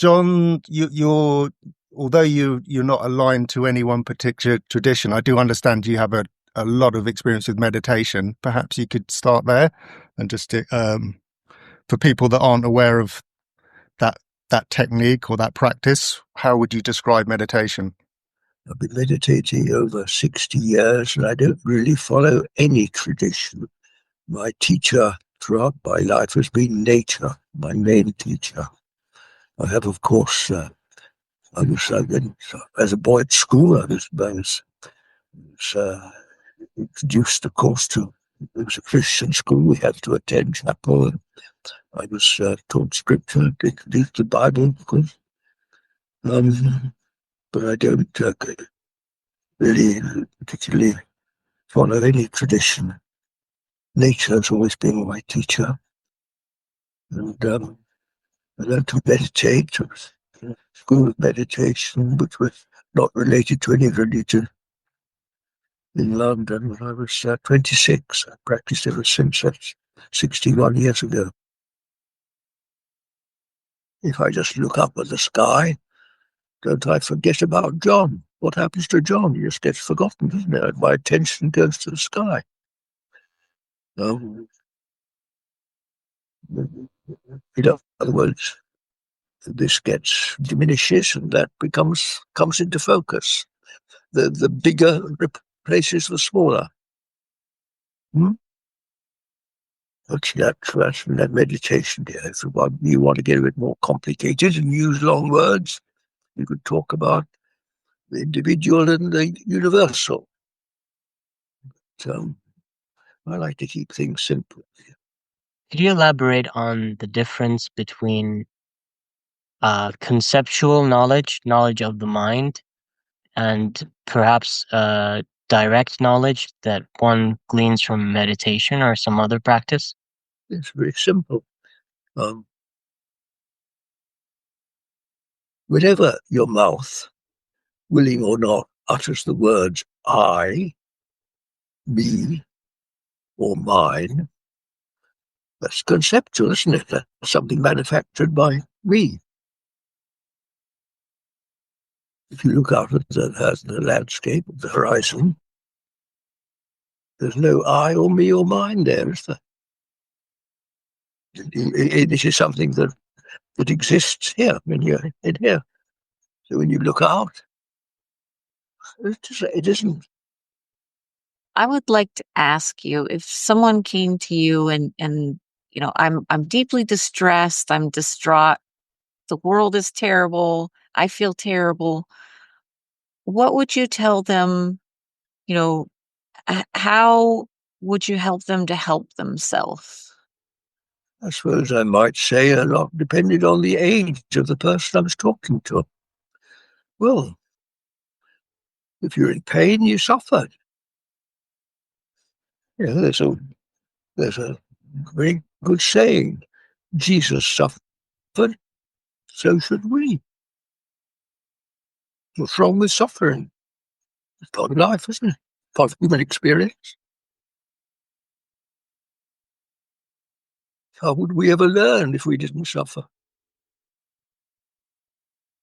John, you're although you're not aligned to any one particular tradition, I do understand you have a lot of experience with meditation. Perhaps you could start there, and just for people that aren't aware of that that technique or that practice, how would you describe meditation? I've been meditating over 60 years, and I don't really follow any tradition. My teacher throughout my life has been nature, my main teacher. I have, of course, as a boy at school, I was introduced, of course, to, it was a Christian school. We had to attend chapel. And I was taught scripture, introduced the Bible, of course. But I don't really particularly follow any tradition. Nature has always been my teacher. And I learned to meditate. I was in a school of meditation, which was not related to any religion, in London when I was 26. I practiced ever since. That's 61 years ago. If I just look up at the sky, don't I forget about John? What happens to John? He just gets forgotten, doesn't it? My attention goes to the sky. In other words, this diminishes, and that comes into focus. The bigger replaces the smaller. Actually, that's that meditation. Yeah. If you want to get a bit more complicated and use long words, you could talk about the individual and the universal. So I like to keep things simple. Could you elaborate on the difference between conceptual knowledge of the mind, and perhaps direct knowledge that one gleans from meditation or some other practice? It's very simple. Whenever your mouth, willing or not, utters the words I, me, or mine, that's conceptual, isn't it? That's something manufactured by me. If you look out at the landscape of the horizon, there's no I or me or mine there, is there? This is something that exists here, in here. So when you look out, it isn't. I would like to ask you, if someone came to you and I'm deeply distressed, I'm distraught, the world is terrible, I feel terrible, what would you tell them? How would you help them to help themselves? I suppose I might say a lot depended on the age of the person I was talking to. Well, if you're in pain, you suffer. Yeah, there's a very good saying. Jesus suffered, so should we. What's wrong with suffering? It's part of life, isn't it? Part of human experience. How would we ever learn if we didn't suffer?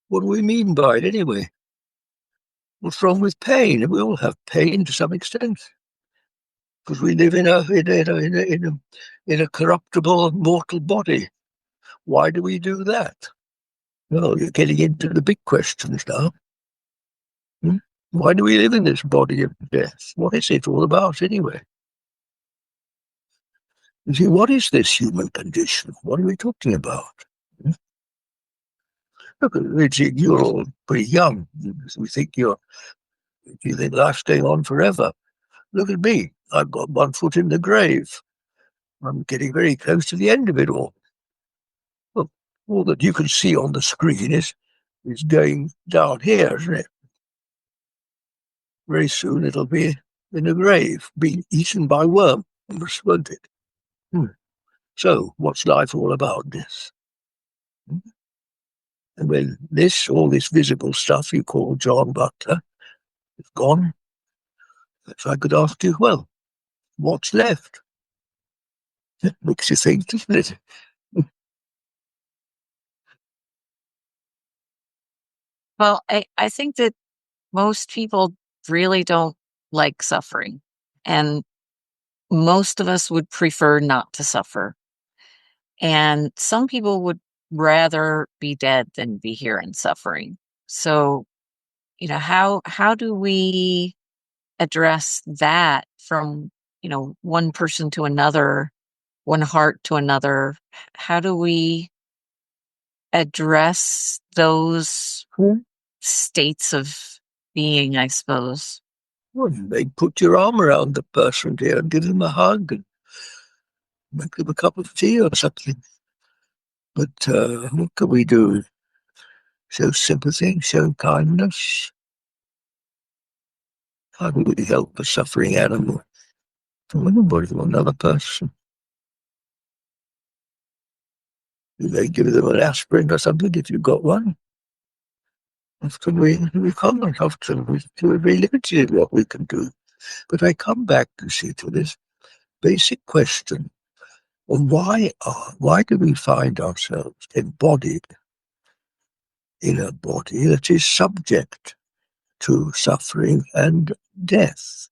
What do we mean by it anyway? What's wrong with pain? We all have pain to some extent, because we live in a corruptible, mortal body. Why do we do that? Well, you're getting into the big questions now. Why do we live in this body of death? What is it all about anyway? You see, what is this human condition? What are we talking about? Look, you're all pretty young. You think life's going on forever. Look at me. I've got one foot in the grave. I'm getting very close to the end of it all. Well, all that you can see on the screen is going down here, isn't it? Very soon it'll be in a grave, being eaten by worms, won't it? So, what's life all about, this? And when all this visible stuff you call John Butler is gone, if I could ask you, well, what's left? It makes you think, doesn't it? Well, I think that most people really don't like suffering. And most of us would prefer not to suffer. And some people would rather be dead than be here in suffering. So, how do we address that from, one person to another, one heart to another? How do we address those states of being, I suppose? Well, you may put your arm around the person there and give them a hug and make them a cup of tea or something. But what can we do? Show sympathy, show kindness. How do we help a suffering animal from anybody, from another person? You may give them an aspirin or something if you've got one. Often we can't. Often we're very limited in what we can do. But I come back, you see, to this basic question of why do we find ourselves embodied in a body that is subject to suffering and death?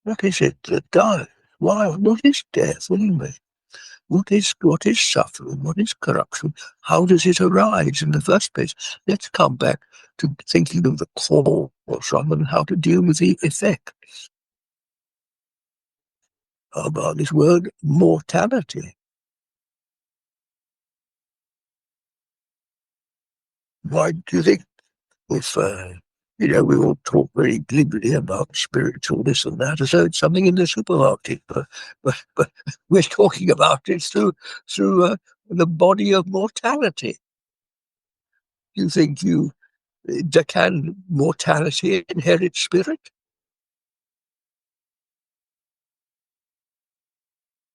What is it that dies? Why? What is death anyway? What is suffering? What is corruption? How does it arise in the first place? Let's come back to thinking of the cause and how to deal with the effects. How about this word mortality? Why do you think if we all talk very glibly about spiritual this and that, as though it's something in the supermarket, but we're talking about it through the body of mortality. You think can mortality inherit spirit?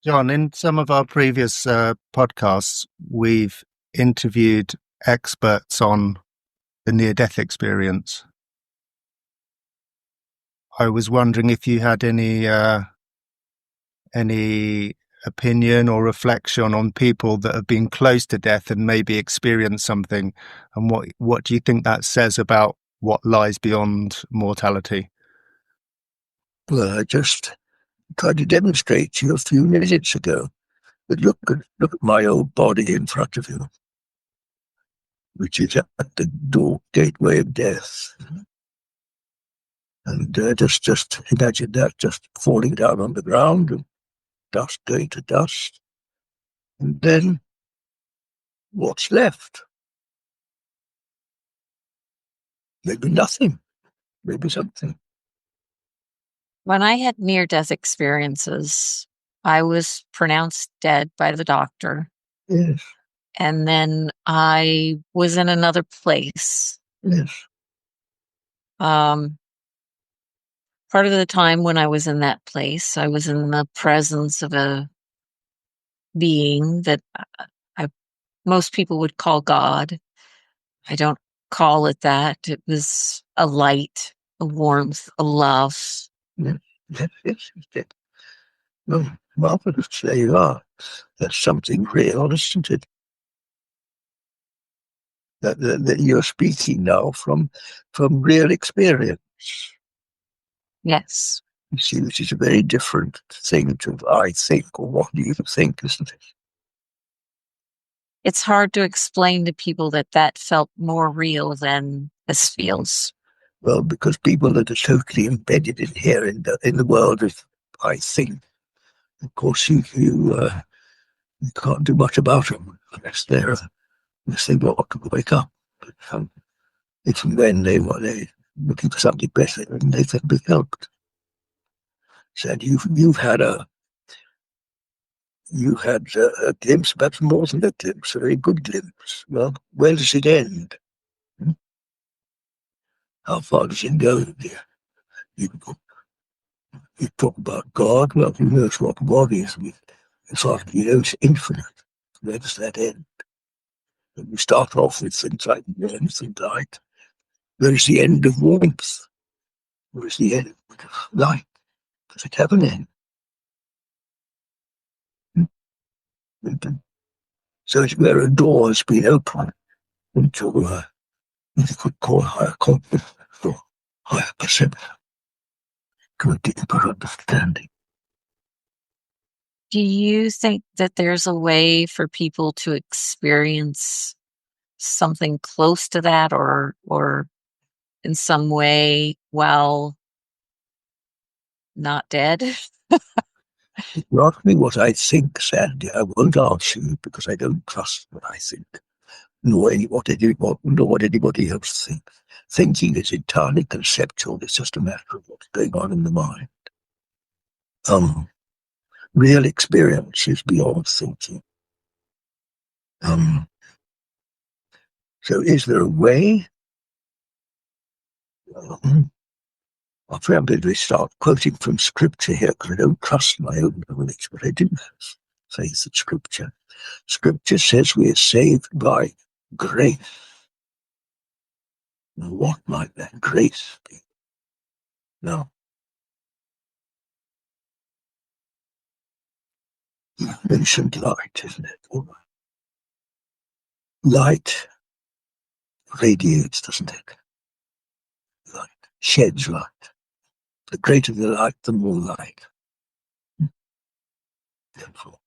John, in some of our previous podcasts, we've interviewed experts on the near-death experience. I was wondering if you had any opinion or reflection on people that have been close to death and maybe experienced something, and what do you think that says about what lies beyond mortality? Well, I just tried to demonstrate to you a few minutes ago that look at my old body in front of you, which is at the gateway of death. And just imagine that just falling down on the ground and dust going to dust. And then what's left? Maybe nothing, maybe something. When I had near-death experiences, I was pronounced dead by the doctor. Yes. And then I was in another place. Yes. Part of the time when I was in that place, I was in the presence of a being that most people would call God. I don't call it that. It was a light, a warmth, a love. Yes. Well, marvelous. There you are. That's something real, isn't it? That you're speaking now from real experience. Yes. You see, which is a very different thing to I think or what do you think, isn't it? It's hard to explain to people that felt more real than this feels. Well, because people that are totally embedded in here in the world of I think, of course, you can't do much about them unless they want to wake up. But, if and when they're looking for something better, then they can be helped. Said you've had a glimpse, perhaps more than a glimpse, a very good glimpse. Well, where does it end? How far does it go, dear? You talk about God. Well, who knows what God is? It's like, it's infinite. Where does that end? And we start off with things like warmth and light. Where is the end of warmth? Where is the end of light? Does it have an end? So it's where a door has been opened into what you could call higher confidence or higher perception, to a deeper understanding. Do you think that there's a way for people to experience something close to that, or in some way while not dead? If you ask me what I think, Sandy, I won't answer you because I don't trust what I think, nor what anybody else thinks. Thinking is entirely conceptual. It's just a matter of what's going on in the mind. Real experience is beyond thinking. So is there a way? I'll probably start quoting from scripture here because I don't trust my own knowledge, but I do have faith in scripture. Scripture says we are saved by grace. Now, what might that grace be? Now, you mentioned light, isn't it? All right. Light radiates, doesn't it? Light sheds light. The greater the light, the more light. Therefore,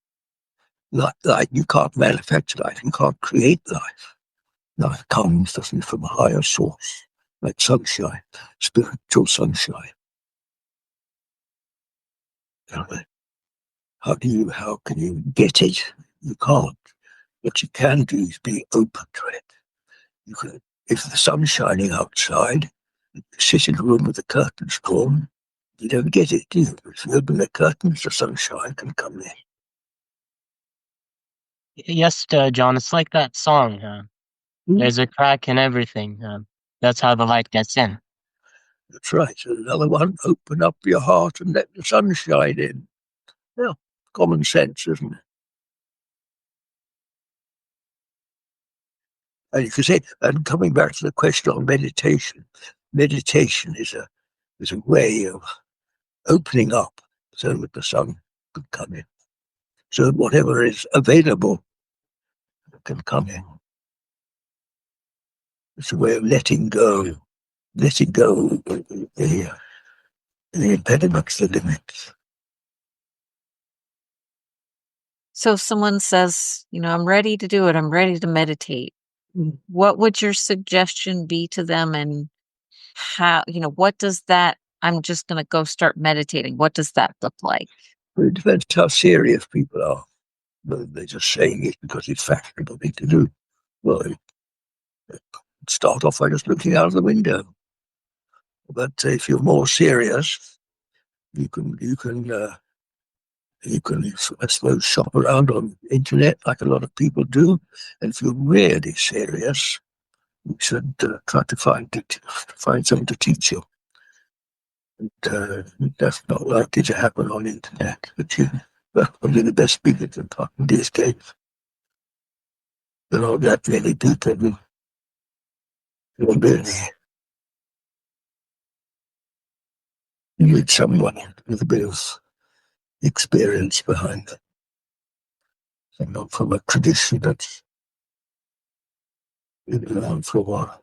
light, you can't manufacture light, you can't create life. Life comes, doesn't it, from a higher source, like sunshine, spiritual sunshine. How can you get it? You can't. What you can do is be open to it. You can, if the sun's shining outside, you sit in a room with the curtains drawn, you don't get it, do you? If you open the curtains, the sunshine can come in. Yes, John, it's like that song. There's a crack in everything. That's how the light gets in. That's right. So another one, open up your heart and let the sun shine in. Yeah, common sense, isn't it? And you can say, and coming back to the question on meditation, meditation is a way of opening up so that the sun can come in. So that whatever is available can come in. It's a way of letting go the impediments, the limits. So if someone says, I'm ready to do it, I'm ready to meditate, what would your suggestion be to them? And how, what does that, I'm just going to go start meditating, what does that look like? Well, it depends how serious people are. Whether they're just saying it because it's fashionable thing to do. Well, start off by just looking out of the window. But if you're more serious, you can I suppose, shop around on the internet like a lot of people do. And if you're really serious, you should try to find someone to teach you. And that's not likely to happen on the internet. But probably the best people can talk in these days. There aren't that many people who really need someone with a bit of experience behind them. And not from a tradition that's been around for a while.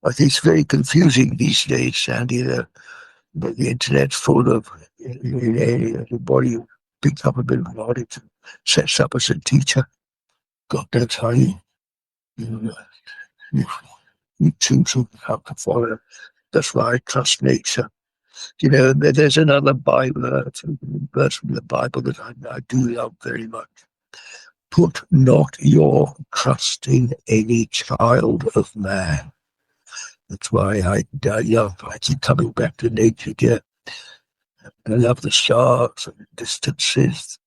I think it's very confusing these days, Sandy. The internet's full of everybody who picks up a bit of knowledge and sets up as a teacher. God knows how you choose how to follow. That's why I trust nature. There's another Bible, verse from the Bible that I do love very much. Put not your trust in any child of man. That's why I keep coming back to nature here. I love the stars and the distances,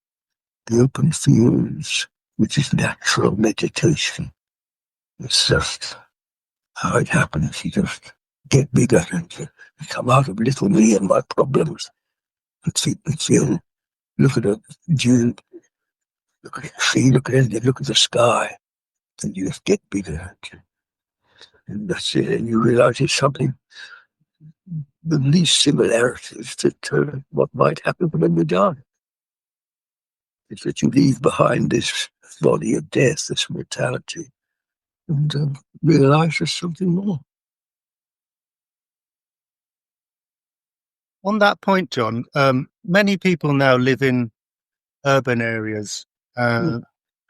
the open fields, which is natural meditation. It's just how it happens. You just get bigger and you come out of little me and my problems and feel, look at a dew, look at the tree, look at anything, look at the sky, and you just get bigger. And that's it, and you realize it's something, the least similarities to what might happen when we're done. is that you leave behind this body of death, this mortality, and realize there's something more. On that point, John, many people now live in urban areas,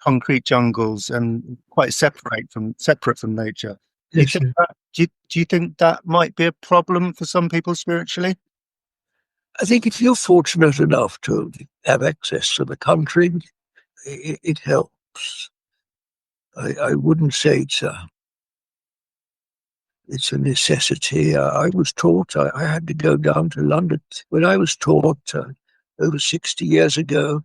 concrete jungles, and quite separate from nature. Yes, Do you think that might be a problem for some people spiritually? I think if you're fortunate enough to have access to the country, it helps. I wouldn't say it's a necessity. I was taught I had to go down to London. When I was taught over 60 years ago,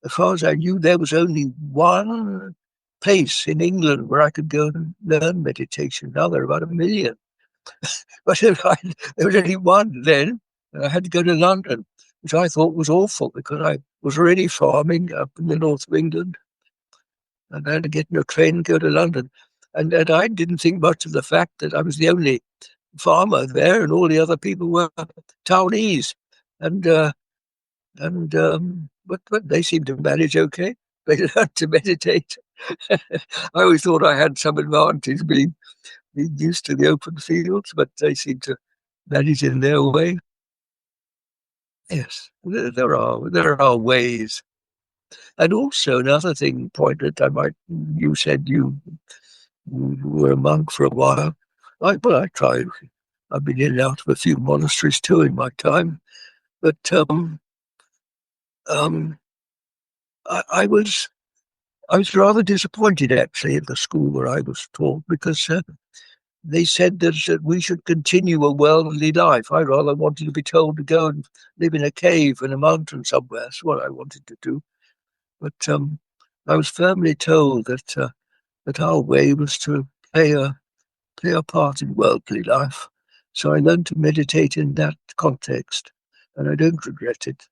as far as I knew, there was only one place in England where I could go and learn meditation. Now there are about 1 million. But there was only one then, and I had to go to London, which I thought was awful because I was already farming up in the north of England. And I had to get in a train and go to London. And I didn't think much of the fact that I was the only farmer there and all the other people were townies. But they seemed to manage okay. They learned to meditate. I always thought I had some advantage being used to the open fields, but they seem to manage in their way. Yes, there are ways. And also another thing pointed, you said you were a monk for a while. I tried. I've been in and out of a few monasteries too in my time, but I was rather disappointed actually at the school where I was taught because they said that we should continue a worldly life. I rather wanted to be told to go and live in a cave in a mountain somewhere. That's what I wanted to do. But I was firmly told that our way was to play a part in worldly life. So I learned to meditate in that context, and I don't regret it.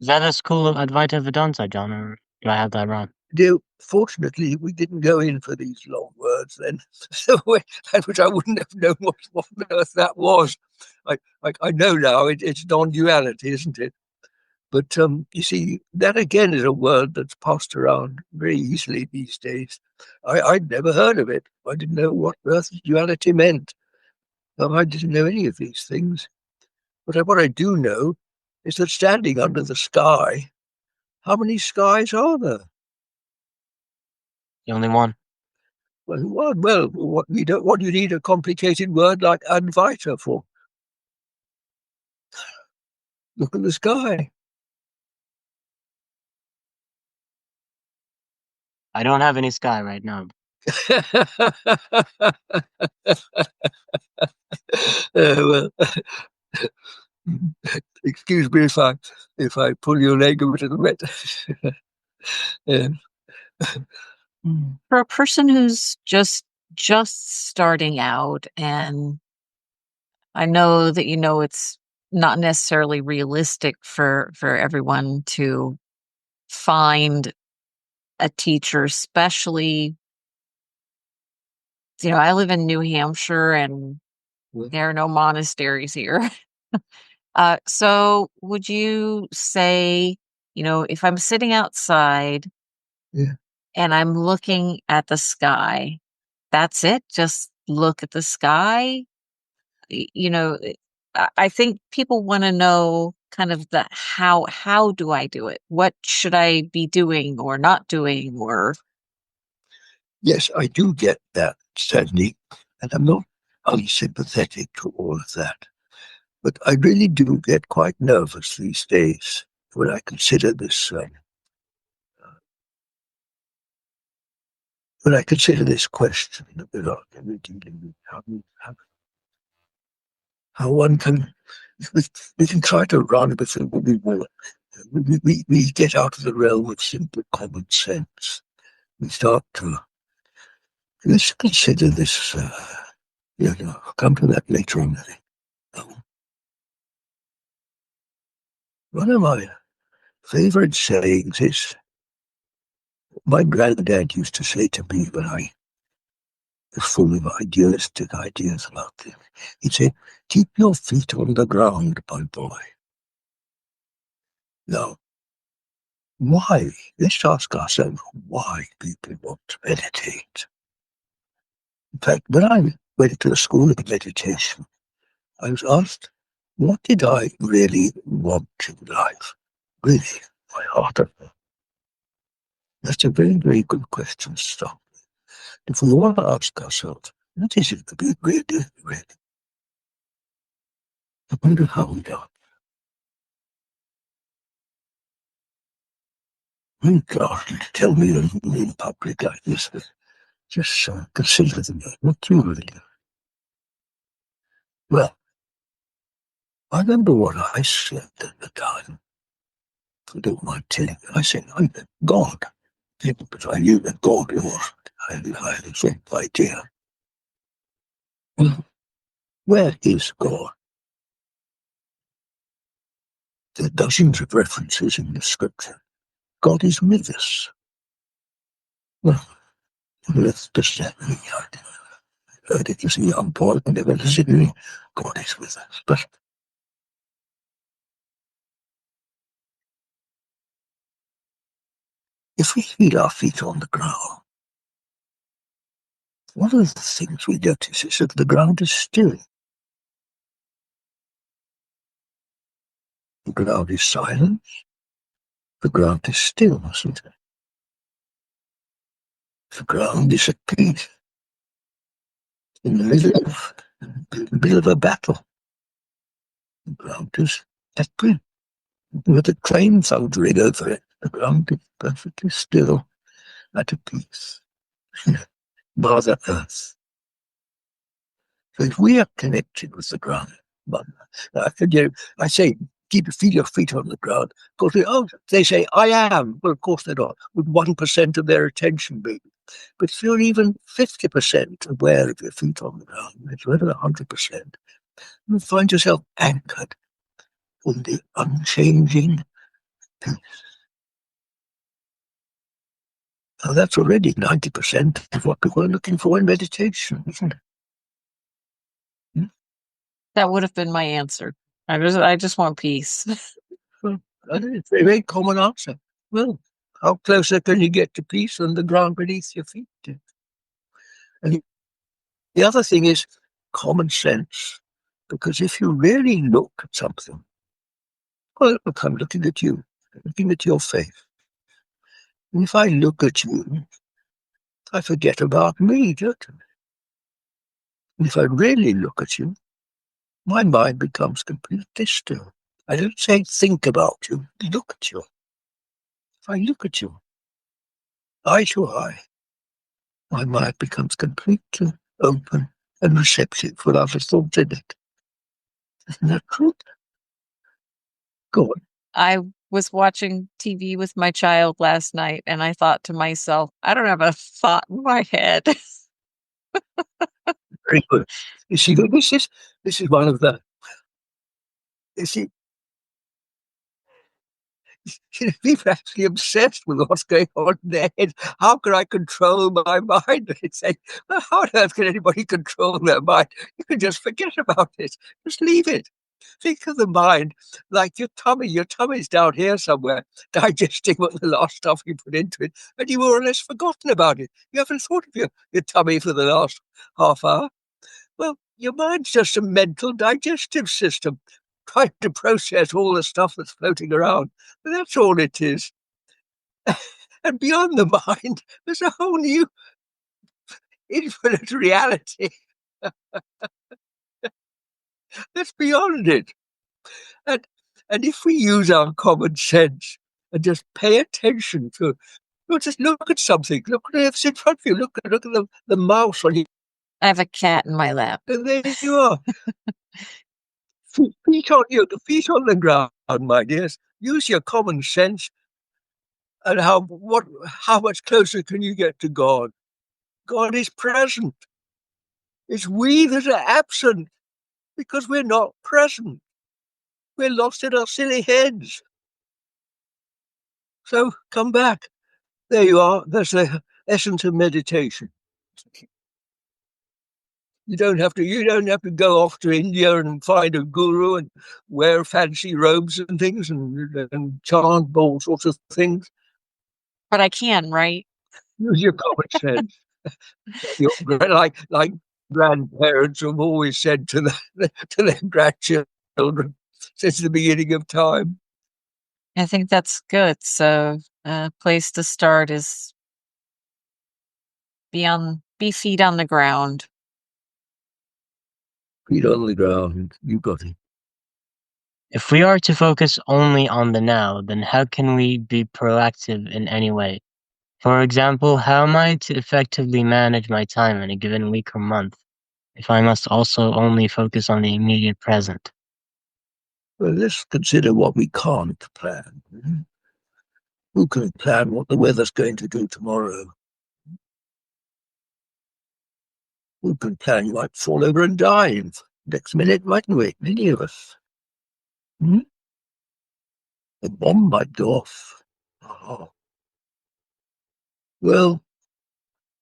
Is that a school of Advaita Vedanta, John, or do I have that wrong? Fortunately, we didn't go in for these long words then, which I wouldn't have known what on earth that was. I know now it's non-duality, isn't it? But you see, that again is a word that's passed around very easily these days. I'd never heard of it. I didn't know what earth duality meant. I didn't know any of these things. But what I do know is that standing under the sky, how many skies are there? The only one. Well, what do you need a complicated word like Advaita for? Look at the sky. I don't have any sky right now. Well, excuse me if I pull your leg a little bit. For a person who's just starting out, and I know that it's not necessarily realistic for everyone to find a teacher, especially I live in New Hampshire and there are no monasteries here. So would you say, if I'm sitting outside and I'm looking at the sky, that's it? Just look at the sky? I think people want to know kind of the how do I do it? What should I be doing or not doing? Or yes, I do get that, Sandi, and I'm not unsympathetic to all of that. But I really do get quite nervous these days when I consider this. When I consider this question about how one can, we can try to run with it. We get out of the realm of simple common sense. We start to let's consider this. I'll come to that later on. One of my favorite sayings is my granddad used to say to me when I was full of idealistic ideas about things. He'd say, "Keep your feet on the ground, my boy." Now, why? Let's ask ourselves why people want to meditate. In fact, when I went to the school of meditation, I was asked, what did I really want in life? Really, my heart. That's a very, very good question to start with. If we want to ask ourselves, what is it that we really? I wonder how we do. Oh God, tell me in public like this. Just consider them. What do you really do? Well, I remember what I said at the time. I don't mind telling you. I said, I'm God. But I knew that God was. I had a same idea. Well, where is God? There are dozens of references in the scripture. God is with us. Well, let's just I heard it as a young boy, I never listened to me. God is with us. But if we feel our feet on the ground, one of the things we notice is that the ground is still. The ground is silent. The ground is still, isn't it? The ground is at peace. In the middle of a battle. The ground is at peace. With a train thundering over it, the ground is perfectly still, at a peace. Mother Earth. So if we are connected with the ground, I say, feel your feet on the ground. Of course, they say, I am. Well, of course they're not. With 1% of their attention being. But if you're even 50% aware of your feet on the ground, if you're even 100%, you find yourself anchored in the unchanging peace. Now that's already 90% of what people are looking for in meditation, isn't it? That would have been my answer. I just want peace. Well, it's a very common answer. Well, how closer can you get to peace than the ground beneath your feet? And the other thing is common sense. Because if you really look at something, well, look, I'm looking at you, looking at your face. And if I look at you, I forget about me, don't I? And if I really look at you, my mind becomes completely still. I don't say think about you, look at you. If I look at you, eye to eye, my mind becomes completely open and receptive without a thought in it. Isn't that true? Go on. I was watching TV with my child last night and I thought to myself, I don't have a thought in my head. Very good. You see, this is one of the, you see, people are actually obsessed with what's going on in their head. How can I control my mind? They say, well, how on earth can anybody control their mind? You can just forget about it. Just leave it. Think of the mind like your tummy. Your tummy's down here somewhere, digesting what the last stuff you put into it, and you more or less forgotten about it. You haven't thought of your tummy for the last half hour. Well, your mind's just a mental digestive system, trying to process all the stuff that's floating around. But that's all it is. And beyond the mind, there's a whole new infinite reality that's beyond it. And if we use our common sense and just pay attention to, just look at something, look at what's in front of you, look at the mouse on you. I have a cat in my lap. And there you are. Feet on the ground, my dears. Use your common sense. And how much closer can you get to God? God is present. It's we that are absent because we're not present. We're lost in our silly heads. So come back. There you are. That's the essence of meditation. You don't have to go off to India and find a guru and wear fancy robes and things and chant all sorts of things. But I can, right? Use your common sense. Like grandparents have always said to to their grandchildren since the beginning of time. I think that's good. So a place to start is be feet on the ground. Feet on the ground. You got it. If we are to focus only on the now, then how can we be proactive in any way? For example, how am I to effectively manage my time in a given week or month if I must also only focus on the immediate present? Well, let's consider what we can't plan. Who can plan what the weather's going to do tomorrow? Who can plan you might fall over and die next minute, mightn't we? Many of us. A bomb might go off. Oh. Well,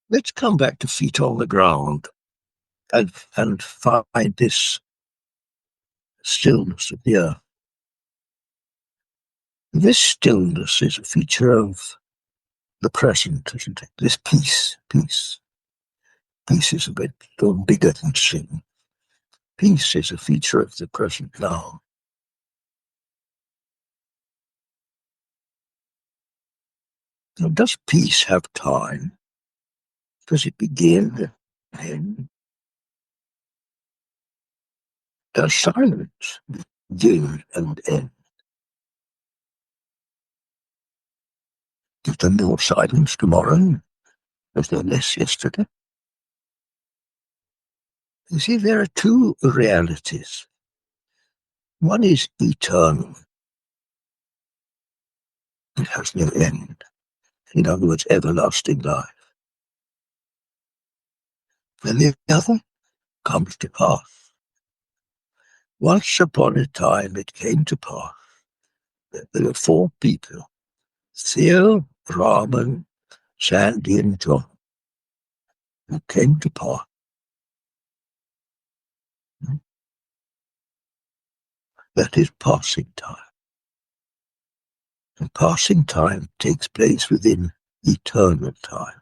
let's come back to feet on the ground and find this stillness of the earth. This stillness is a feature of the present, isn't it? This peace. Peace is a bit bigger than sin. Peace is a feature of the present now. Now, does peace have time? Does it begin and end? Does silence begin and end? Is there more silence tomorrow? Is there less yesterday? You see, there are two realities. One is eternal. It has no end. In other words, everlasting life. And the other comes to pass. Once upon a time, it came to pass that there were four people, Theo, Rahman, Sandi, and John, who came to pass. That is passing time. And passing time takes place within eternal time.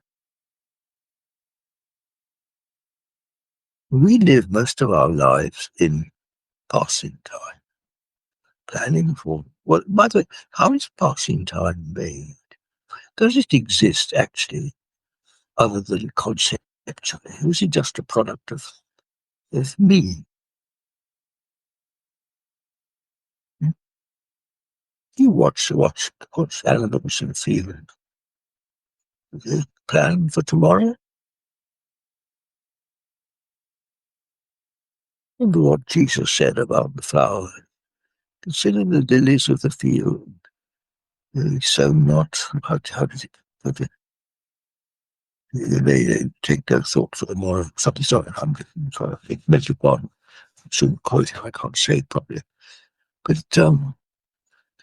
We live most of our lives in passing time, planning for, well, by the way, how is passing time made? Does it exist actually other than conceptually? Or is it just a product of me? You watch animals and feelings. Do you plan for tomorrow? Remember what Jesus said about the flower. Consider the lilies of the field. They sow not. How does it put it? They take no thought for the morrow. Something, sorry, I'm trying to think. Beg your pardon. Soon quote it, I can't say it properly. But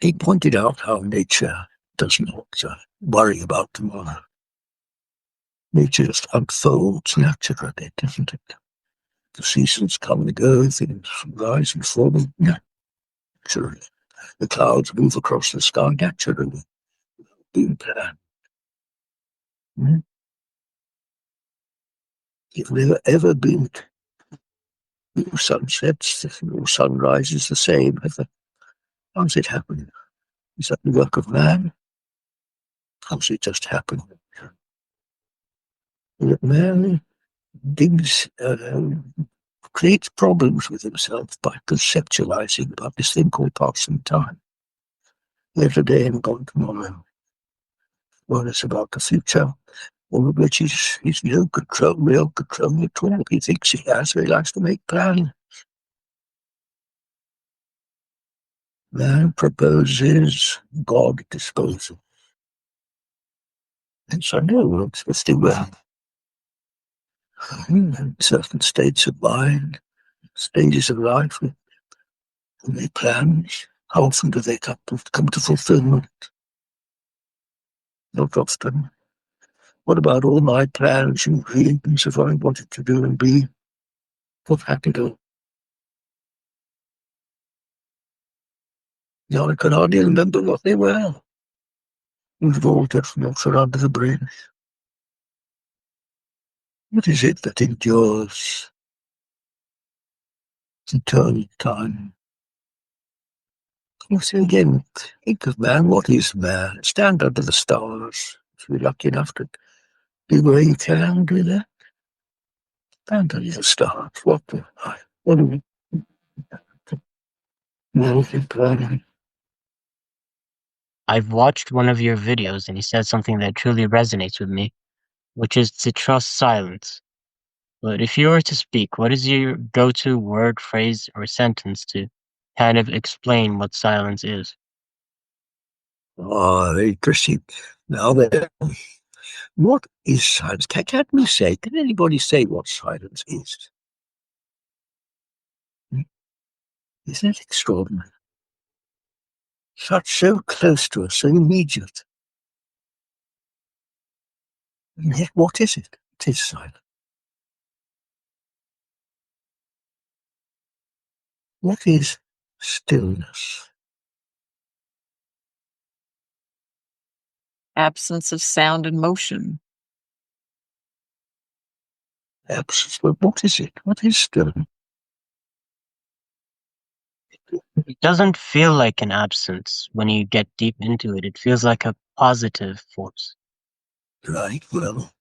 he pointed out how nature does not worry about tomorrow. Nature just unfolds naturally, doesn't it? The seasons come and go, things rise and fall naturally. The clouds move across the sky naturally, being planned. If there ever been new sunsets, new sunrises the same, how's it happened? Is that the work of man? How's it just happened? That man digs, creates problems with himself by conceptualizing about this thing called passing time. Here today and gone tomorrow. Well, it's about the future, all of which he's no real control at all. He thinks he has, so he likes to make plans. Man proposes, God disposes. And so, no, it's still certain states of mind, stages of life, when they plans. How often do they come to fulfillment? Not often. What about all my plans and dreams of what I wanted to do and be? What had to do? Now I can hardly remember what they were. We've all different surrounded the brain. What is it that endures eternal time? You see, again, think of man. What is man? Stand under the stars. If you're lucky enough to be where you can do that. Stand under the stars. What do we? I've watched one of your videos and you said something that truly resonates with me, which is to trust silence. But if you were to speak, what is your go-to word, phrase, or sentence to kind of explain what silence is? Oh, very interesting. Now then, what is silence? Can we say? Can anybody say what silence is? Isn't it extraordinary? So close to us, so immediate. And yet, what is it? It is silence. What is stillness? Absence of sound and motion. Absence. But what is it? What is stillness? It doesn't feel like an absence when you get deep into it. It feels like a positive force. Right, well,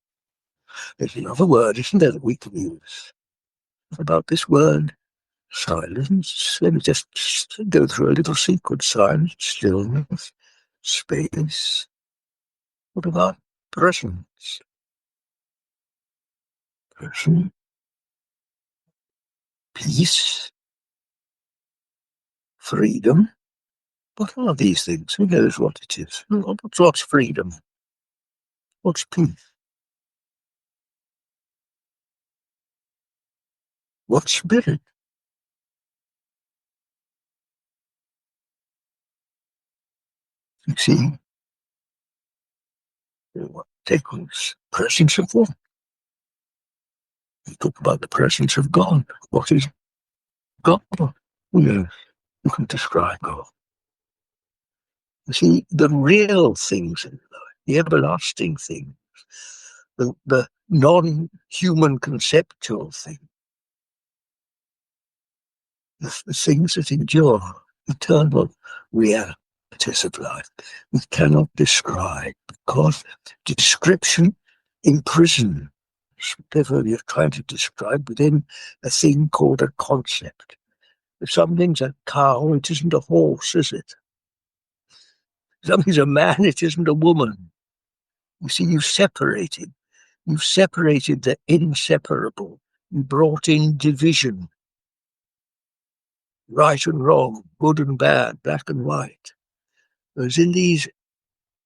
there's another word, isn't there, that we can use about this word, silence. Let me just go through a little sequence. Silence, stillness, space. What about presence? Presence, peace, freedom. What are these things? Who knows what it is? What's freedom? What's peace? What's spirit? You see, take presence of what? You talk about the presence of God. What is God? Yes, you can describe God. You see, the real things in life, the everlasting things, the non-human conceptual things, the things that endure, eternal realities of life, we cannot describe because description imprisons whatever you're trying to describe within a thing called a concept. If something's a cow, it isn't a horse, is it? If something's a man, it isn't a woman. You see, you've separated the inseparable. You brought in division, right and wrong, good and bad, black and white. Whereas in these,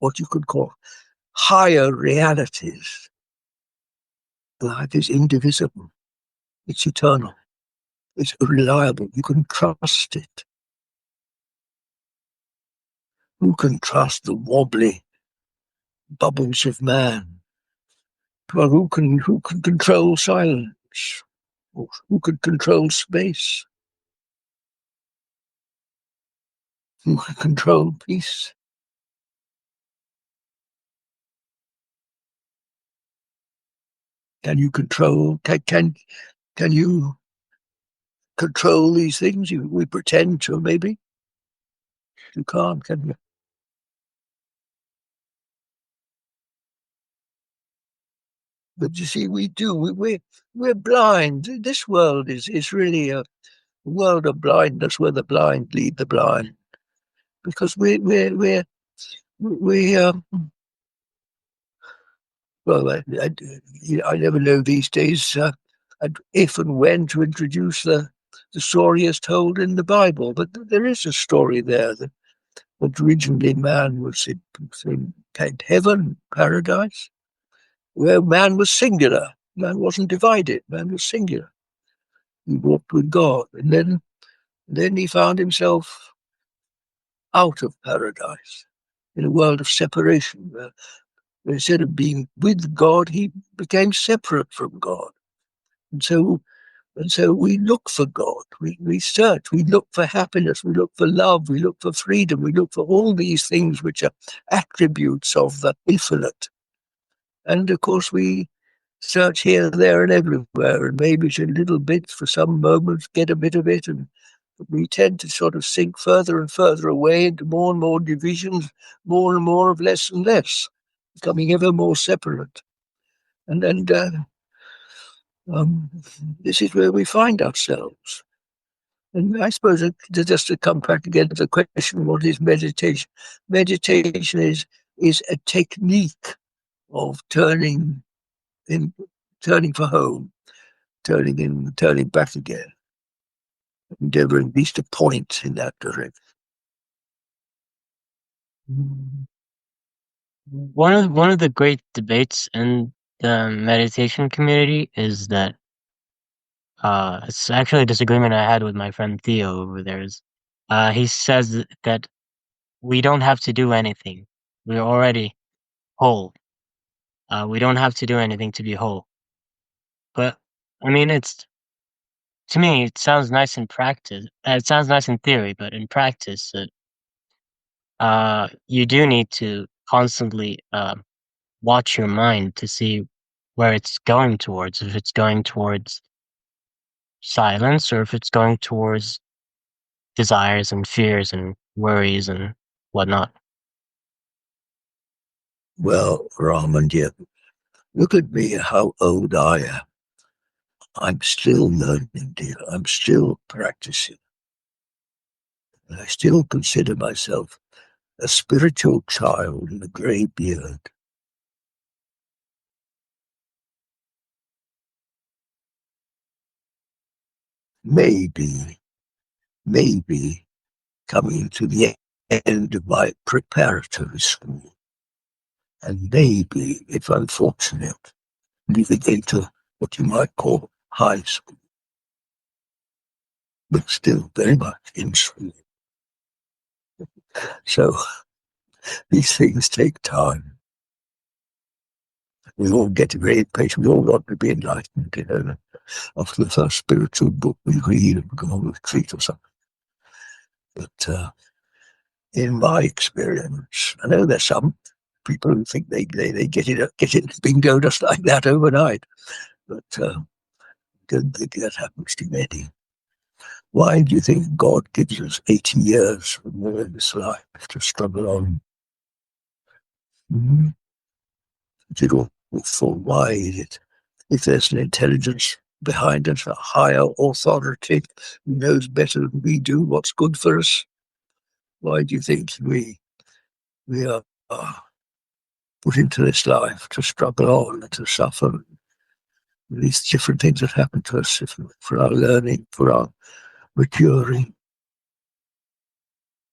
what you could call higher realities, life is indivisible. It's eternal. It's reliable. You can trust it. Who can trust the wobbly bubbles of man? Well, who can control silence? Who can control space? Who can control peace? Can you control? Can you control these things? We pretend to, maybe. You can't, can you? But you see, we do. We're blind. This world is really a world of blindness, where the blind lead the blind, because we well, I never know these days if and when to introduce the story as told in the Bible, but there is a story there that originally man was in heaven, paradise, where man was singular. Man wasn't divided. Man was singular. He walked with God, and then he found himself out of paradise in a world of separation, where instead of being with God, he became separate from God. And so And so we look for God, we search, we look for happiness, we look for love, we look for freedom, we look for all these things which are attributes of the infinite. And of course we search here, there and everywhere, and maybe in little bits for some moments, get a bit of it, and we tend to sort of sink further and further away into more and more divisions, more and more of less and less, becoming ever more separate. And then this is where we find ourselves. And I suppose just to come back again to the question, what is meditation? Meditation is a technique of turning for home, turning in, turning back again, endeavoring at least a point in that direction. One of the great debates in the meditation community is that it's actually a disagreement I had with my friend Theo over there. He says that we don't have to do anything. We're already whole. We don't have to do anything to be whole. But I mean, to me, it sounds nice in practice. It sounds nice in theory, but in practice, you do need to constantly watch your mind to see where it's going towards. If it's going towards silence, or if it's going towards desires and fears and worries and whatnot. Well, Rahman, dear, look at me, how old I am. I'm still learning, dear. I'm still practicing. I still consider myself a spiritual child in a grey beard. Maybe coming to the end of my preparatory school. And maybe, if I'm fortunate, moving into what you might call high school. But still very much in school. So these things take time. We all get very impatient. We all want to be enlightened, you know. After the first spiritual book we read and go on a retreat or something. But in my experience, I know there's some people who think they get it bingo just like that overnight. But I don't think that happens to many. Why do you think God gives us 80 years from this life to struggle on? Mm-hmm. Is it all for? Why is it? If there's an intelligence behind us, a higher authority who knows better than we do what's good for us, why do you think we are put into this life to struggle on and to suffer these different things that happen to us for our learning, for our maturing?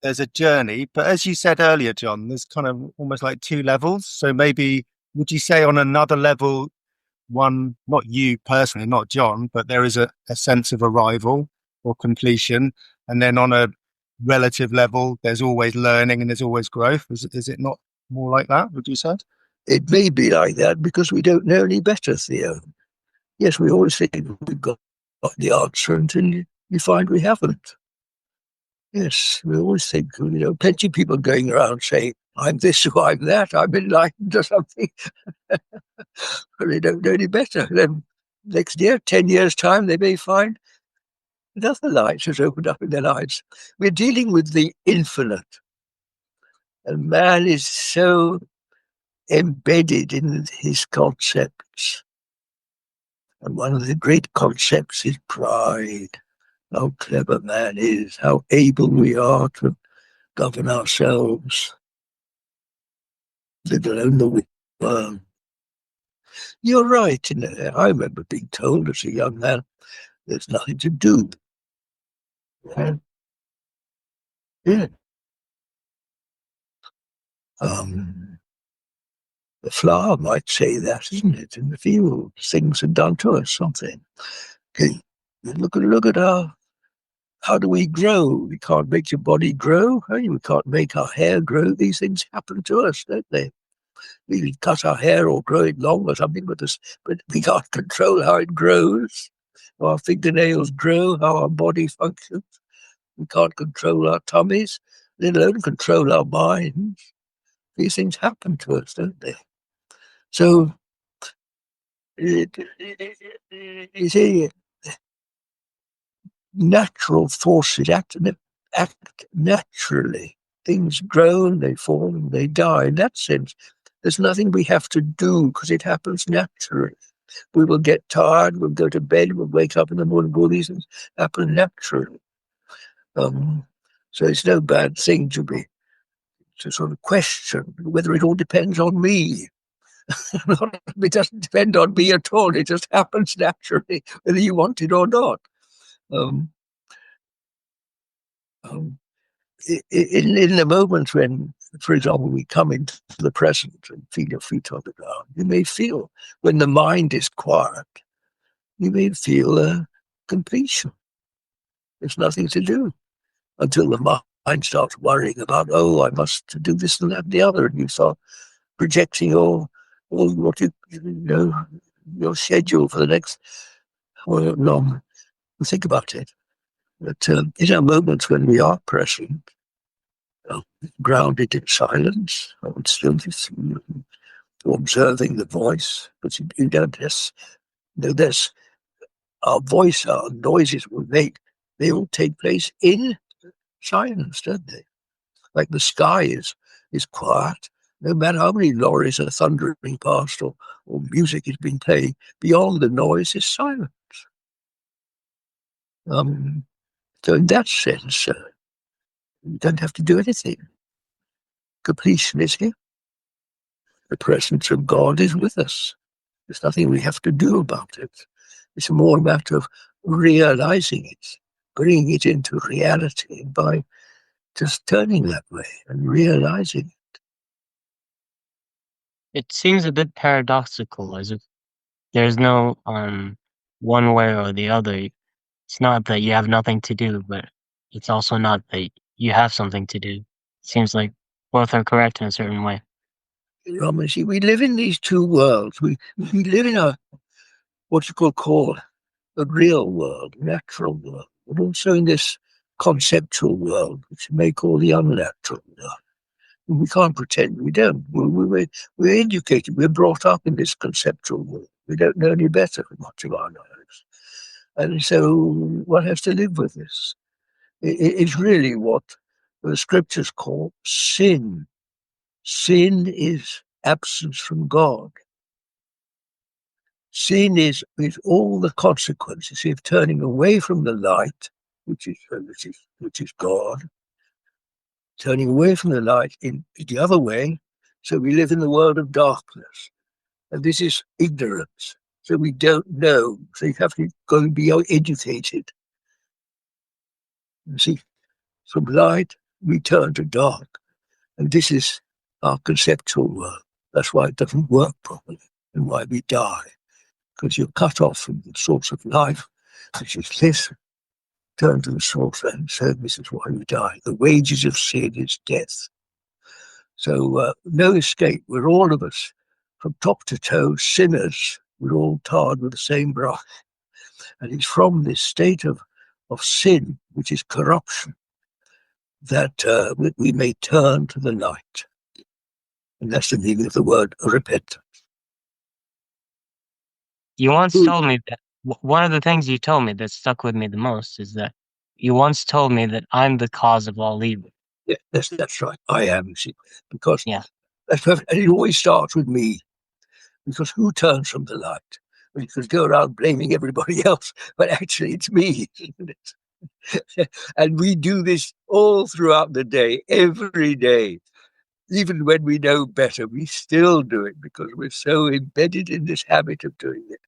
There's a journey, but as you said earlier, John, there's kind of almost like two levels. So maybe, would you say on another level, one, not you personally, not John, but there is a sense of arrival or completion. And then on a relative level, there's always learning and there's always growth. Is it not more like that, would you say? It may be like that because we don't know any better, Theo. Yes, we always think we've got the answer until you find we haven't. Yes, we always think, you know, plenty of people going around saying, I'm this or I'm that, I'm enlightened or something. But they don't know any better. Then next year, 10 years' time, they may find another light has opened up in their lives. We're dealing with the infinite. And man is so embedded in his concepts. And one of the great concepts is pride. How clever man is, how able we are to govern ourselves, live alone the world. You're right. You know, I remember being told as a young man, there's nothing to do. Yeah. The flower might say that, isn't it? In the field, things have done to us something. Okay. Look at how do we grow? We can't make your body grow. We can't make our hair grow. These things happen to us, don't they? We can cut our hair or grow it long or something, but we can't control how it grows. how our fingernails grow, how our body functions. We can't control our tummies, let alone control our minds. These things happen to us, don't they? So, you see, natural forces act naturally. Things grow and they fall and they die. In that sense, there's nothing we have to do because it happens naturally. We will get tired, we'll go to bed, we'll wake up in the morning, all these things happen naturally. So it's no bad thing to sort of question whether it all depends on me. It doesn't depend on me at all. It just happens naturally, whether you want it or not. In the moment when, for example, we come into the present and feel your feet on the ground, you may feel, when the mind is quiet, you may feel a completion. There's nothing to do until the mind starts worrying about, oh, I must do this and that and the other, and you start projecting all what your schedule for the next long. Think about it. But in our moments when we are present, grounded in silence, and stillness, observing the voice, but you don't just there's our voice, our noises we make, they all take place in silence, don't they? Like the sky is quiet. No matter how many lorries are thundering past or music is being played, beyond the noise is silence. So in that sense, you don't have to do anything. Completion is here. The presence of God is with us. There's nothing we have to do about it. It's more a matter of realizing it, bringing it into reality by just turning that way and realizing it. It seems a bit paradoxical, as if there's no one way or the other. It's not that you have nothing to do, but it's also not that you have something to do. It seems like both are correct in a certain way. See, we live in these two worlds. We live in what you could call a real world, natural world, but also in this conceptual world, which you may call the unnatural world. And we can't pretend we don't. We're educated, we're brought up in this conceptual world. We don't know any better for much of our lives. And so one has to live with this. It's really what the scriptures call sin. Sin is absence from God. Sin is all the consequences of turning away from the light, which is God, turning away from the light in the other way. So we live in the world of darkness, and this is ignorance. So we don't know. So you have to go and be educated. You see, from light we turn to dark, and this is our conceptual world. That's why it doesn't work properly, and why we die. Because you're cut off from the source of life, which is this, turn to the source, and so this is why we die. The wages of sin is death. So no escape. We're all of us, from top to toe, sinners. We're all tarred with the same brush. And it's from this state of sin, which is corruption, that we may turn to the light. And that's the meaning of the word repentance. You once told me that one of the things you told me that stuck with me the most is that you once told me that I'm the cause of all evil. Yeah, that's right. I am, see, because Yeah. that's perfect. And it always starts with me, because who turns from the light? Well, you could go around blaming everybody else, but actually it's me, isn't it? And we do this all throughout the day, every day. Even when we know better, we still do it because we're so embedded in this habit of doing it.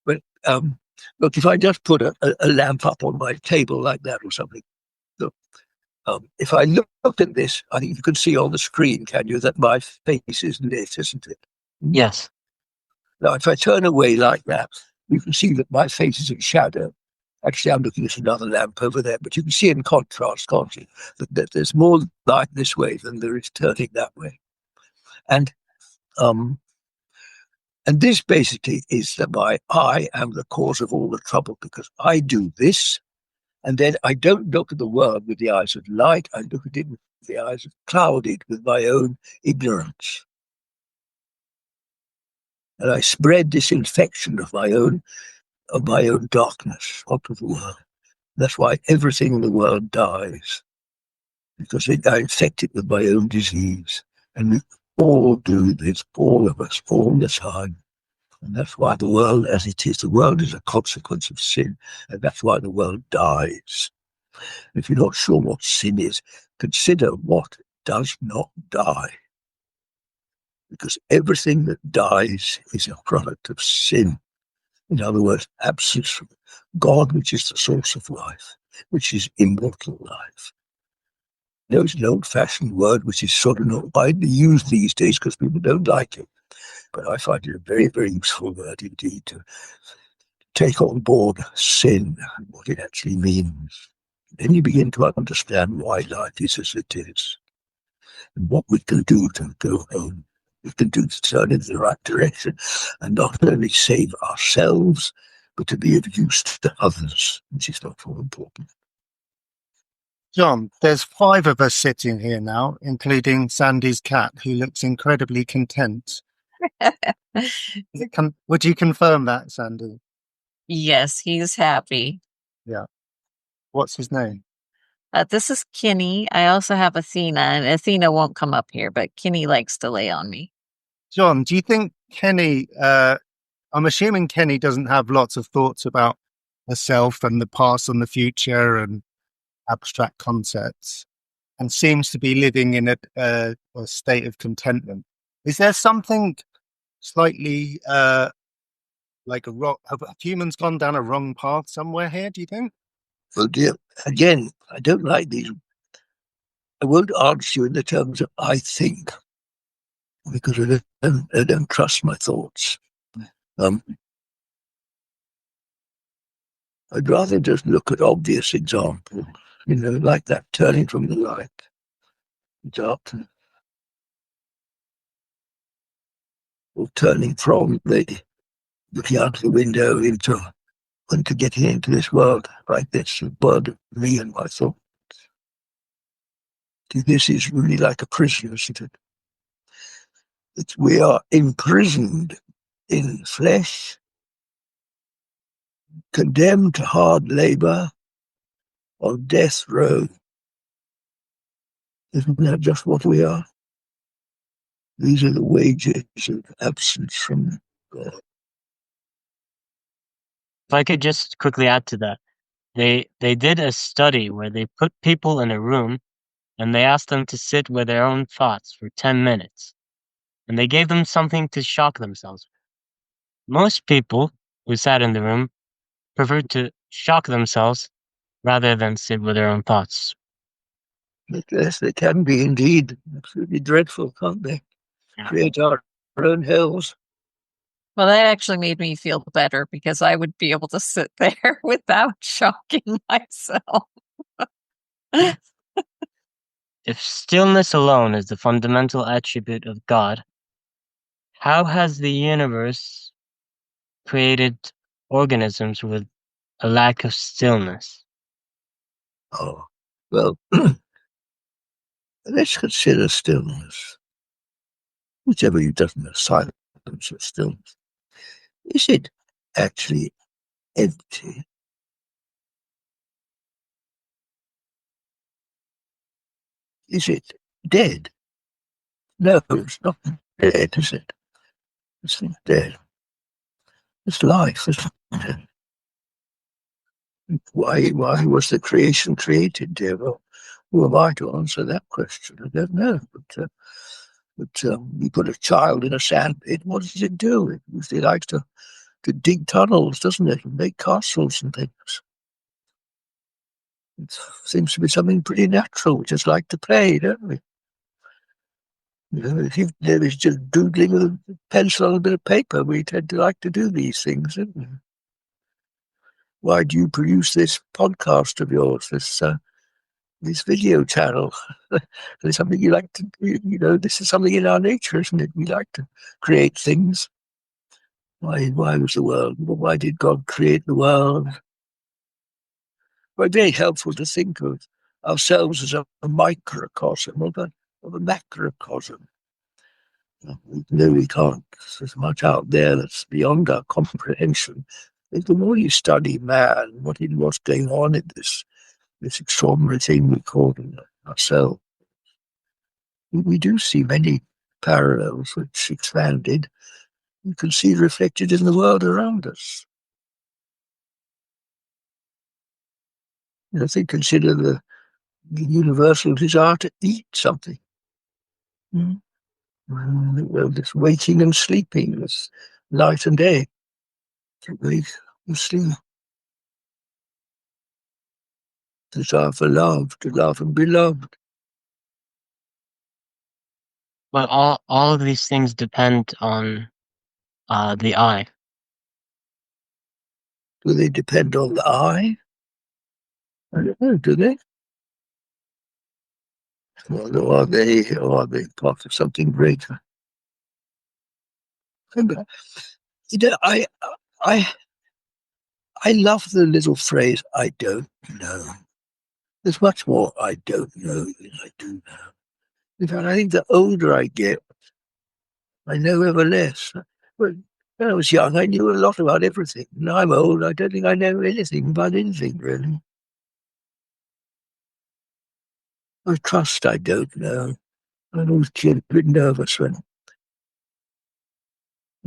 But look, if I just put a lamp up on my table like that or something, look, if I look at this, I think you can see on the screen, can you, that my face is lit, isn't it? Yes. Now, if I turn away like that, you can see that my face is in shadow. Actually, I'm looking at another lamp over there, but you can see in contrast, can't you, that there's more light this way than there is turning that way. And And this basically is that I am the cause of all the trouble, because I do this, and then I don't look at the world with the eyes of light. I look at it with the eyes clouded with my own ignorance. And I spread this infection of my own darkness onto the world. That's why everything in the world dies, because I infect it with my own disease. And we all do this, all of us, all the time. And that's why the world, as it is, the world is a consequence of sin. And that's why the world dies. If you're not sure what sin is, consider what does not die. Because everything that dies is a product of sin. In other words, absence from God, which is the source of life, which is immortal life. It's an old-fashioned word which is sort of not widely used these days because people don't like it. But I find it a very, very useful word indeed to take on board sin and what it actually means. Then you begin to understand why life is as it is and what we can do to go home. We can do to turn in the right direction and not only save ourselves, but to be of use to others, which is not more important. John, there's 5 of us sitting here now, including Sandi's cat, who looks incredibly content. Would you confirm that, Sandi? Yes, he's happy. Yeah. What's his name? This is Kenny. I also have Athena, and Athena won't come up here, but Kenny likes to lay on me. John, do you think Kenny, I'm assuming Kenny doesn't have lots of thoughts about herself and the past and the future and abstract concepts, and seems to be living in a state of contentment. Is there something slightly like have humans gone down a wrong path somewhere here, do you think? Well, dear, again, I don't like these. I won't answer you in the terms of I think, because I don't trust my thoughts. I'd rather just look at obvious examples, like that turning from the light dark, or turning from looking out the window into getting into this world like this, the world of me and my thoughts. This is really like a prison, isn't it? We are imprisoned in flesh, condemned to hard labor, on death row. Isn't that just what we are? These are the wages of absence from God. If I could just quickly add to that, they did a study where they put people in a room and they asked them to sit with their own thoughts for 10 minutes. And they gave them something to shock themselves with. Most people who sat in the room preferred to shock themselves rather than sit with their own thoughts. Yes, they can be indeed absolutely dreadful, can't they? Yeah. Create our own hells. Well, that actually made me feel better because I would be able to sit there without shocking myself. If stillness alone is the fundamental attribute of God, how has the universe created organisms with a lack of stillness? Oh, well, let's consider stillness. Whichever you doesn't have silence or stillness. Is it actually empty? Is it dead? No, it's not dead, is it? It's not dead. It's life, isn't it? Why was the creation created, dear? Well, who am I to answer that question? I don't know. But you put a child in a sandpit, what does it do? It usually likes to dig tunnels, doesn't it? And make castles and things. It seems to be something pretty natural. We just like to play, don't we? If there is just doodling with a pencil on a bit of paper, we tend to like to do these things, don't we? Why do you produce this podcast of yours, this video channel? It's something you like to do. This is something in our nature, isn't it? We like to create things. Why was the world? Why did God create the world? Well, very helpful to think of ourselves as a microcosm of a macrocosm. We know we can't. There's much out there that's beyond our comprehension. The more you study man, what's going on in this extraordinary thing we call ourselves, we do see many parallels which expanded you can see reflected in the world around us. I think consider the universal desire to eat something. Well, this waking and sleeping, this night and day, to wake and sleep. Desire for love, to love and be loved. But all of these things depend on the I. Do they depend on the I? I don't know, do they? Or are they part of something greater? I love the little phrase, I don't know. There's much more I don't know than I do know. In fact, I think the older I get, I know ever less. When I was young, I knew a lot about everything. Now I'm old, I don't think I know anything about anything, really. I trust I don't know. I'm always a bit nervous when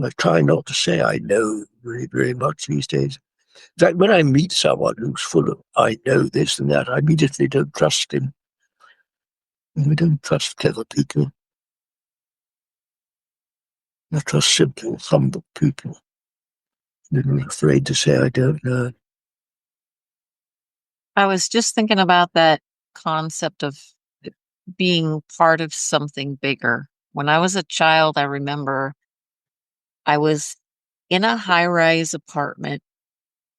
I try not to say I know very, very much these days. In fact, when I meet someone who's full of I know this and that, I immediately don't trust him. We don't trust clever people. I trust simple, humble people. I'm afraid to say I don't know. I was just thinking about that concept of being part of something bigger. When I was a child, I remember I was in a high-rise apartment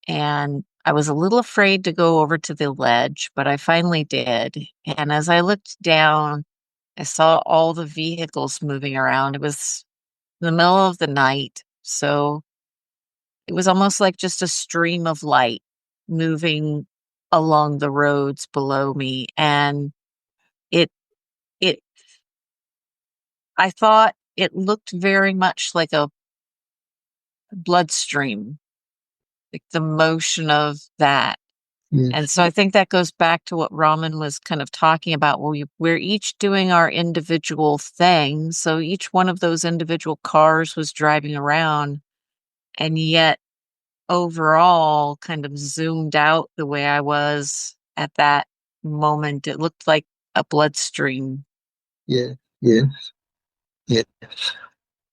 and I was a little afraid to go over to the ledge, but I finally did. And as I looked down, I saw all the vehicles moving around. It was the middle of the night, so it was almost like just a stream of light moving along the roads below me. And it it I thought it looked very much like a bloodstream, like the motion of that. Yes. And so I think that goes back to what Rahman was kind of talking about. We're each doing our individual thing. So each one of those individual cars was driving around, and yet overall kind of zoomed out the way I was at that moment. It looked like a bloodstream. Yeah, yes, yes.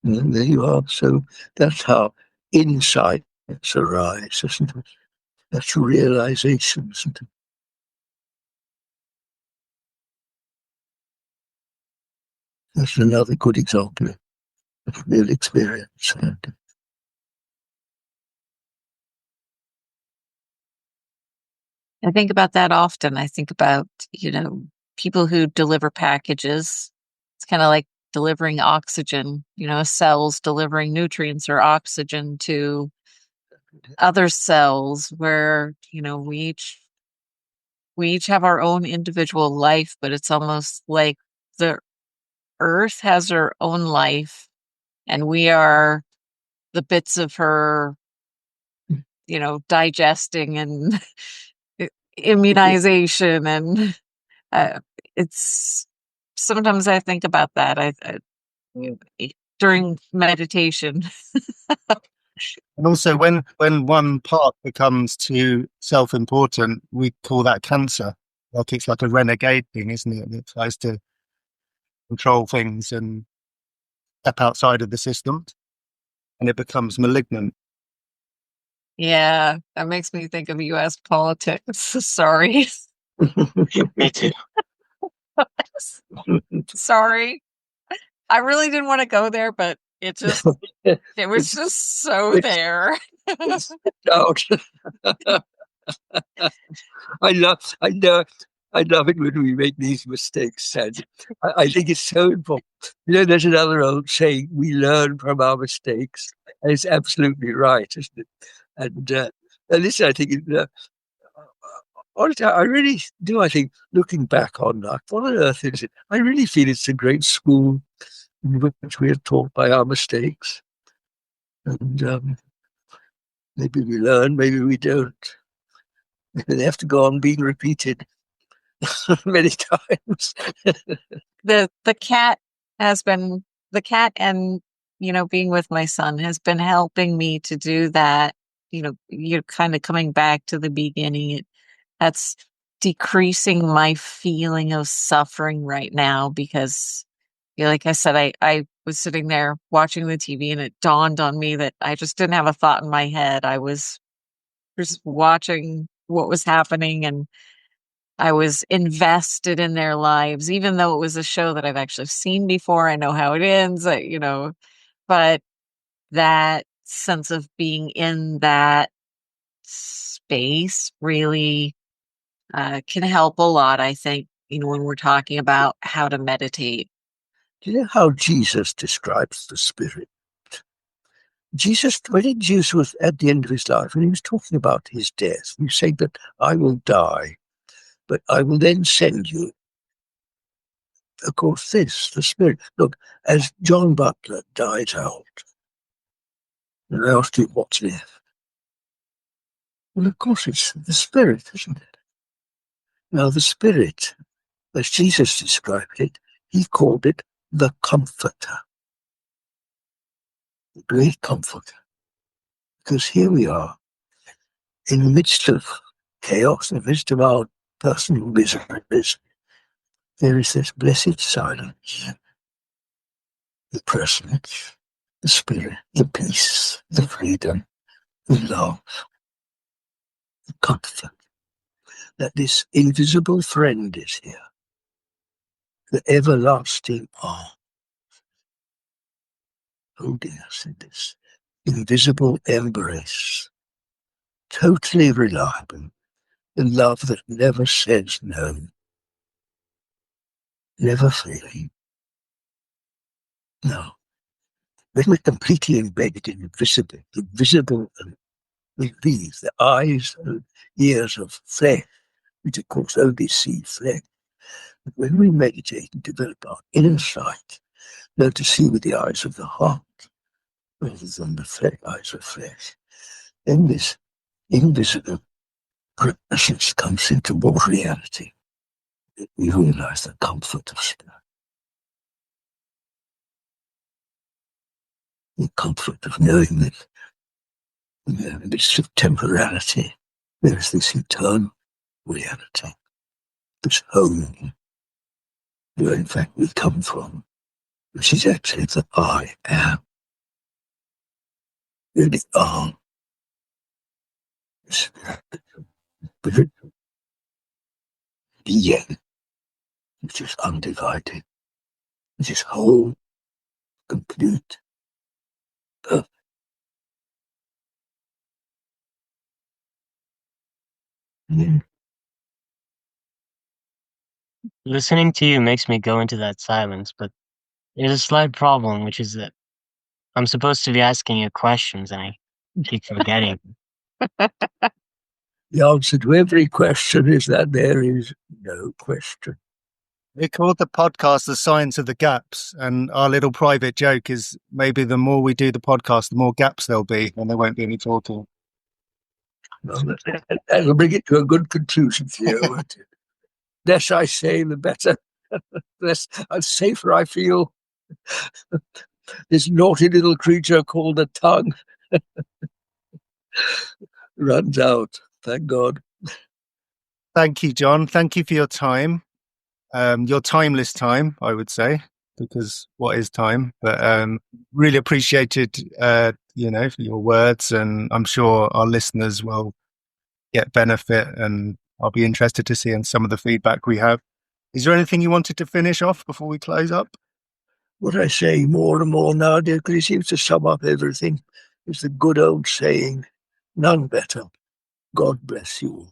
And there you are. So that's how insights arise, isn't it? That's realization, isn't it? That's another good example of real experience. I think about that often. I think about, people who deliver packages. It's kind of like delivering oxygen, cells delivering nutrients or oxygen to other cells where, we each have our own individual life, but it's almost like the earth has her own life and we are the bits of her, digesting and immunization. And it's sometimes I think about that. During meditation. And also, when one part becomes too self-important, we call that cancer. Like it's like a renegade thing, isn't it? It tries to control things and step outside of the system, and it becomes malignant. Yeah, that makes me think of U.S. politics. Sorry. Me too. Sorry. I really didn't want to go there, but it was just so there. Out. I know. I love it when we make these mistakes, Sandy. I think it's so important. There's another old saying, we learn from our mistakes. And it's absolutely right, isn't it? And this, I think, honestly, I really do. I think, looking back on that, what on earth is it? I really feel it's a great school in which we are taught by our mistakes. And maybe we learn, maybe we don't. They have to go on being repeated many times. The cat has been the cat and being with my son has been helping me to do that. You're kind of coming back to the beginning. That's decreasing my feeling of suffering right now because, like I said, I was sitting there watching the TV and it dawned on me that I just didn't have a thought in my head. I was just watching what was happening and I was invested in their lives, even though it was a show that I've actually seen before. I know how it ends, but that sense of being in that space really can help a lot, I think, when we're talking about how to meditate. Do you know how Jesus describes the Spirit? When Jesus was at the end of his life, and he was talking about his death, he said that I will die, but I will then send you, of course, the Spirit. Look, as John Butler died out, and I asked you what's left. Well, of course, it's the Spirit, isn't it? Now, the Spirit, as Jesus described it, he called it the Comforter, the great Comforter. Because here we are, in the midst of chaos, in the midst of our personal miseries, there is this blessed silence, the presence, the Spirit, the peace, the freedom, the love, the comfort, that this invisible friend is here, the everlasting arm, holding us in this invisible embrace, totally reliable, the love that never says no, never failing. No. When we're completely embedded in the visible and these, the eyes and ears of flesh, which of course only see flesh. But when we meditate and develop our inner sight, learn to see with the eyes of the heart, rather than the eyes of flesh, then this invisible presence comes into more reality. We realize the comfort of spirit, the comfort of knowing that in the midst of temporality, there is this eternal reality, this home where in fact we come from, which is actually the I am. Really are. Spirit, being, which is undivided, which is whole, complete, perfect. Yeah. Listening to you makes me go into that silence, but there's a slight problem, which is that I'm supposed to be asking you questions and I keep forgetting. The answer to every question is that there is no question. We called the podcast The Science of the Gaps, and our little private joke is maybe the more we do the podcast, the more gaps there'll be, and there won't be any talking. Well, that'll bring it to a good conclusion, Theo. The less I say, the better. The safer I feel. This naughty little creature called a tongue runs out. Thank God. Thank you, John. Thank you for your time. Your timeless time, I would say, because what is time? But really appreciated, for your words, and I'm sure our listeners will get benefit, and I'll be interested to see in some of the feedback we have. Is there anything you wanted to finish off before we close up? What I say more and more nowadays, because it seems to sum up everything, is the good old saying, none better. God bless you all.